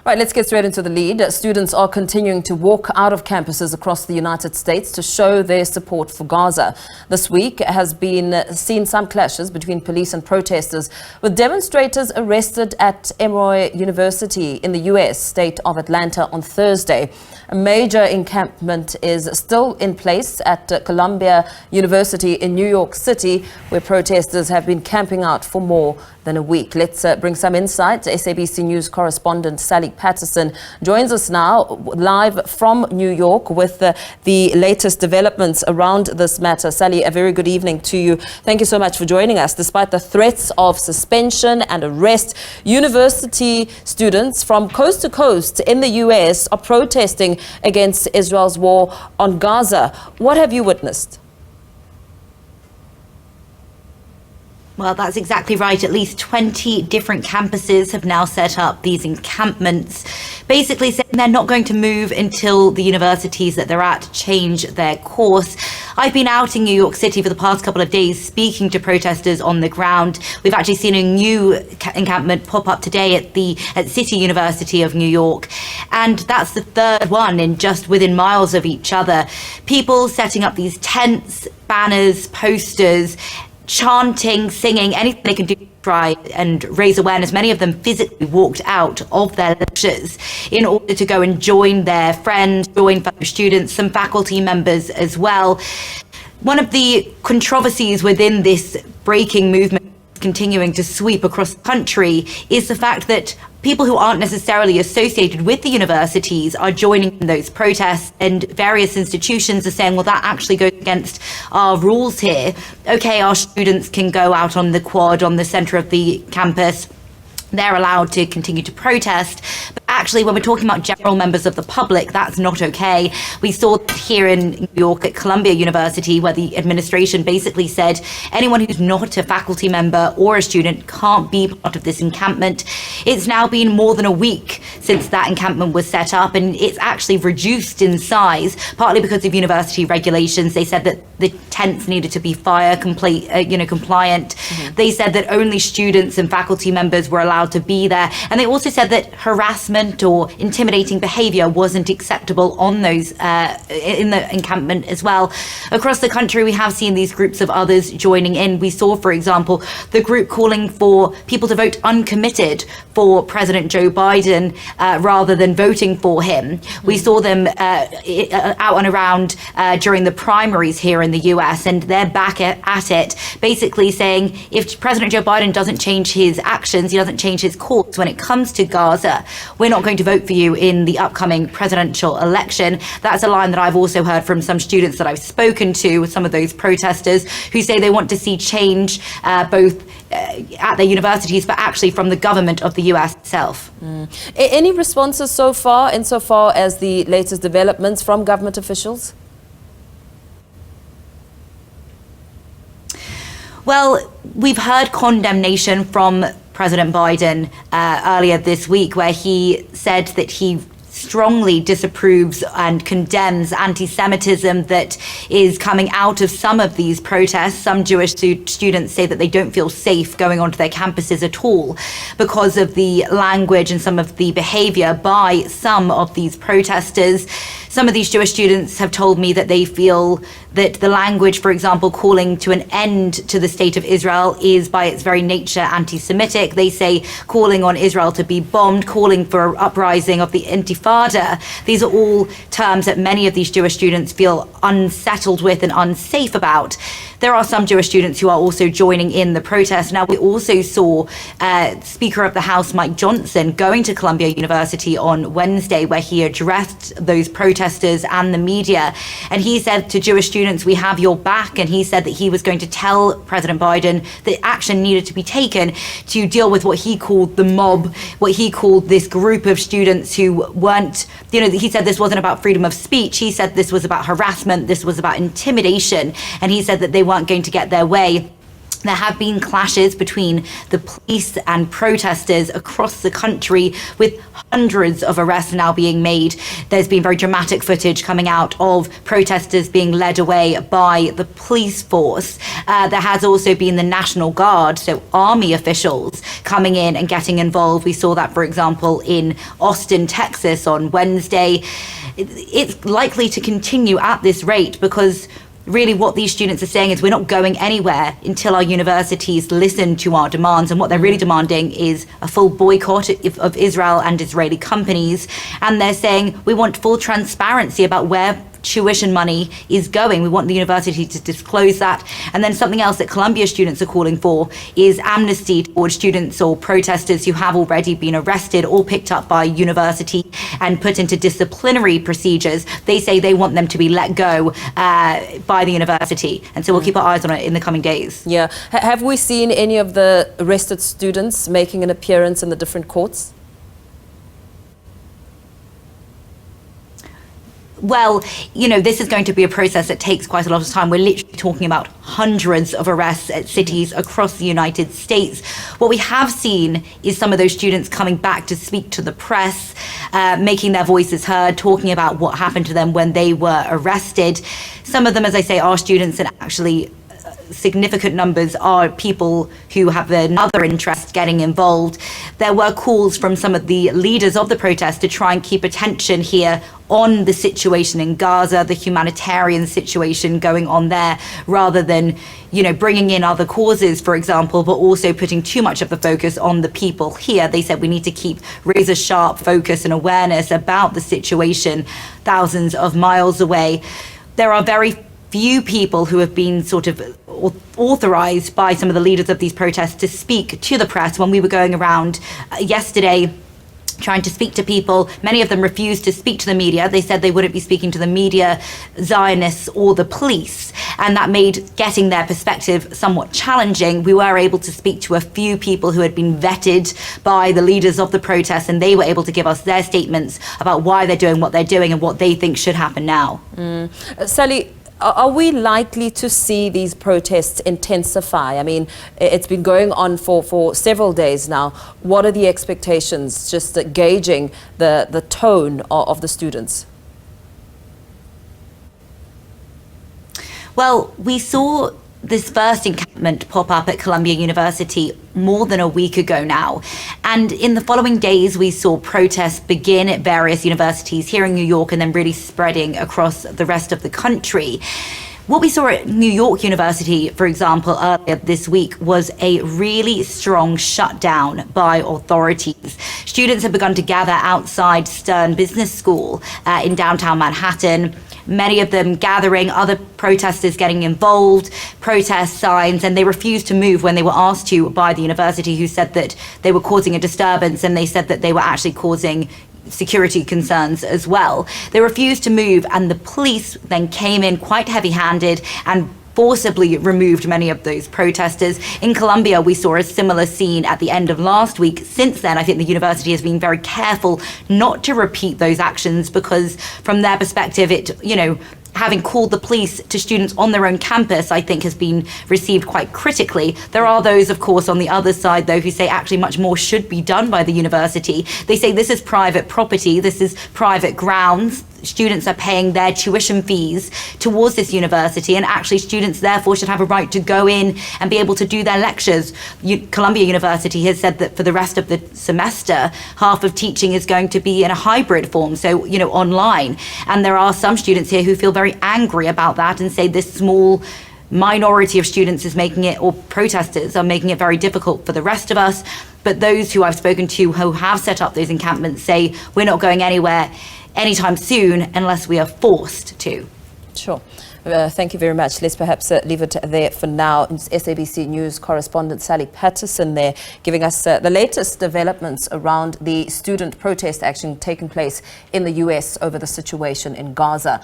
Right, let's get straight into the lead. Students are continuing to walk out of campuses across the United States to show their support for Gaza. This week has been seen some clashes between police and protesters, with demonstrators arrested at Emory University in the U.S. state of Atlanta on Thursday. A major encampment is still in place at Columbia University in New York City, where protesters have been camping out for more than a week. Let's bring some insight. SABC News correspondent Sally Patterson joins us now live from New York with the latest developments around this matter. Sally, a very good evening to you. Thank you so much for joining us. Despite the threats of suspension and arrest, university students from coast to coast in the US are protesting against Israel's war on Gaza. What have you witnessed? Well, that's exactly right. At least 20 different campuses have now set up these encampments, basically saying they're not going to move until the universities that they're at change their course. I've been out in New York City for the past couple of days speaking to protesters on the ground. We've actually seen a new encampment pop up today at City University of New York. And that's the third one in just within miles of each other. People setting up these tents, banners, posters, chanting, singing, anything they can do to try and raise awareness. Many of them physically walked out of their lectures in order to go and join their friends, join fellow students, some faculty members as well. One of the controversies within this breaking movement continuing to sweep across the country is the fact that people who aren't necessarily associated with the universities are joining in those protests, and various institutions are saying, well, that actually goes against our rules here. Okay, our students can go out on the quad on the center of the campus. They're allowed to continue to protest. But actually, when we're talking about general members of the public, that's not okay. We saw here in New York at Columbia University, where the administration basically said anyone who's not a faculty member or a student can't be part of this encampment. It's now been more than a week since that encampment was set up, and it's actually reduced in size, partly because of university regulations. They said that the tents needed to be fire compliant. They said that only students and faculty members were allowed to be there, and they also said that harassment or intimidating behavior wasn't acceptable on those in the encampment as well. Across the country, we have seen these groups of others joining in. We saw, for example, the group calling for people to vote uncommitted for President Joe Biden rather than voting for him. We saw them out and around during the primaries here in the US, and they're back at it, basically saying if President Joe Biden doesn't change his actions, he doesn't change his course when it comes to Gaza, we're not going to vote for you in the upcoming presidential election. That's a line that I've also heard from some students that I've spoken to, with some of those protesters who say they want to see change both at their universities, but actually from the government of the US itself. Any responses so far, insofar as the latest developments from government officials? Well, we've heard condemnation from President Biden earlier this week, where he said that he strongly disapproves and condemns anti-Semitism that is coming out of some of these protests. Some Jewish students say that they don't feel safe going onto their campuses at all because of the language and some of the behavior by some of these protesters. Some of these Jewish students have told me that they feel that the language, for example, calling to an end to the state of Israel is by its very nature anti-Semitic. They say calling on Israel to be bombed, calling for an uprising of the Intifada. These are all terms that many of these Jewish students feel unsettled with and unsafe about. There are some Jewish students who are also joining in the protest. Now, we also saw Speaker of the House Mike Johnson going to Columbia University on Wednesday, where he addressed those protesters and the media. And he said to Jewish students, we have your back. And he said that he was going to tell President Biden that action needed to be taken to deal with what he called the mob, what he called this group of students who weren't, he said this wasn't about freedom of speech. He said this was about harassment. This was about intimidation. And he said that they weren't going to get their way. There have been clashes between the police and protesters across the country, with hundreds of arrests now being made. There's been very dramatic footage coming out of protesters being led away by the police force. There has also been the National Guard, so army officials coming in and getting involved. We saw that, for example, in Austin, Texas on Wednesday. It's likely to continue at this rate because really what these students are saying is we're not going anywhere until our universities listen to our demands. And what they're really demanding is a full boycott of Israel and Israeli companies. And they're saying we want full transparency about where tuition money is going. We want the university to disclose that. And then something else that Columbia students are calling for is amnesty towards students or protesters who have already been arrested or picked up by university and put into disciplinary procedures. They say they want them to be let go by the university. And so we'll keep our eyes on it in the coming days. Yeah. Have we seen any of the arrested students making an appearance in the different courts? Well, you know, this is going to be a process that takes quite a lot of time. We're literally talking about hundreds of arrests at cities across the United States. What we have seen is some of those students coming back to speak to the press, making their voices heard, talking about what happened to them when they were arrested. Some of them, as I say, are students, and actually significant numbers are people who have another interest getting involved. There were calls from some of the leaders of the protest to try and keep attention here on the situation in Gaza, the humanitarian situation going on there, rather than, you know, bringing in other causes, for example, but also putting too much of the focus on the people here. They said we need to keep razor sharp focus and awareness about the situation thousands of miles away. There are very few people who have been sort of authorized by some of the leaders of these protests to speak to the press. When we were going around yesterday trying to speak to people, many of them refused to speak to the media. They said they wouldn't be speaking to the media, Zionists, or the police, and that made getting their perspective somewhat challenging. We were able to speak to a few people who had been vetted by the leaders of the protests, and they were able to give us their statements about why they're doing what they're doing and what they think should happen now. Sally, are we likely to see these protests intensify? I mean, it's been going on for several days now. What are the expectations, just gauging the tone of the students? Well, we saw this first encampment pop up at Columbia University more than a week ago now. And in the following days, we saw protests begin at various universities here in New York and then really spreading across the rest of the country. What we saw at New York University, for example, earlier this week was a really strong shutdown by authorities. Students have begun to gather outside Stern Business School in downtown Manhattan. Many of them gathering, other protesters getting involved, protest signs, and they refused to move when they were asked to by the university, who said that they were causing a disturbance, and they said that they were actually causing security concerns as well. They refused to move, and the police then came in quite heavy-handed and forcibly removed many of those protesters. In Columbia, we saw a similar scene at the end of last week. Since then, I think the university has been very careful not to repeat those actions because from their perspective, having called the police to students on their own campus, I think has been received quite critically. There are those, of course, on the other side, though, who say actually much more should be done by the university. They say this is private property, this is private grounds. Students are paying their tuition fees towards this university, and actually students therefore should have a right to go in and be able to do their lectures. Columbia University has said that for the rest of the semester, half of teaching is going to be in a hybrid form, so online. And there are some students here who feel very angry about that and say this small minority of students is making it, or protesters are making it very difficult for the rest of us. But those who I've spoken to who have set up those encampments say we're not going anywhere anytime soon unless we are forced to. Sure. Thank you very much. Let's perhaps leave it there for now. It's SABC News correspondent Sally Patterson there giving us the latest developments around the student protest action taking place in the US over the situation in Gaza.